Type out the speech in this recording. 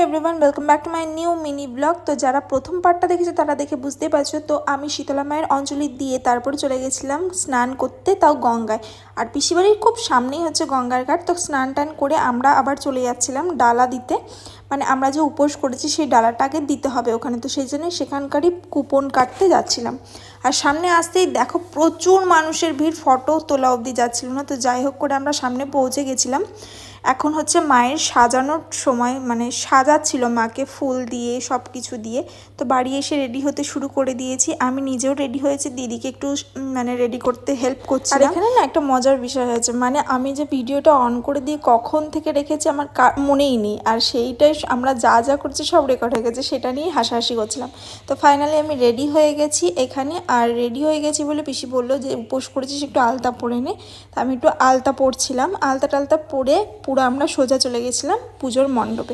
Everyone, welcome back to my new mini blog. তো যারা প্রথম পার্টটা দেখেছে তারা দেখে বুঝতেই পারছো। তো আমি শীতলা মায়ের অঞ্জলি দিয়ে তারপর চলে গেছিলাম স্নান করতে, তাও গঙ্গায়। আর পিসিবাড়ির খুব সামনেই হচ্ছে গঙ্গার ঘাট। তো স্নান টান করে আমরা আবার চলে যাচ্ছিলাম ডালা দিতে, মানে আমরা যে উপোস করেছি সেই ডালাটাকে দিতে হবে ওখানে। তো সেই জন্য সেখানকারই কুপন কাটতে যাচ্ছিলাম। আর সামনে আসতেই দেখো প্রচুর মানুষের ভিড়, ফটো তোলা অবধি যাচ্ছিল না। তো যাই হোক করে আমরা সামনে পৌঁছে গেছিলাম। এখন হচ্ছে মায়ের সাজানোর সময়, মানে সাজাচ্ছিল মাকে ফুল দিয়ে সব কিছু দিয়ে। তো বাড়ি এসে রেডি হতে শুরু করে দিয়েছি। আমি নিজেও রেডি হয়েছি, দিদিকে একটু মানে রেডি করতে হেল্প করছি। আর এখানে না একটা মজার বিষয় হয়েছে, মানে আমি যে ভিডিওটা অন করে দিয়ে কখন থেকে রেখেছি আমার মনেই নেই। আর সেইটাই আমরা যা যা করছি সব রেকর্ড হয়ে গেছে, সেটা নিয়েই হাসাহাসি করছিলাম। তো ফাইনালি আমি রেডি হয়ে গেছি এখানে। আর রেডি হয়ে গেছি বলে পিসি বললো যে উপোস করেছিস একটু আলতা পরে নে। তো আমি একটু আলতা পরছিলাম, আলতা টালতা পরে পুরো আমরা সোজা চলে গেছিলাম পুজোর মণ্ডপে।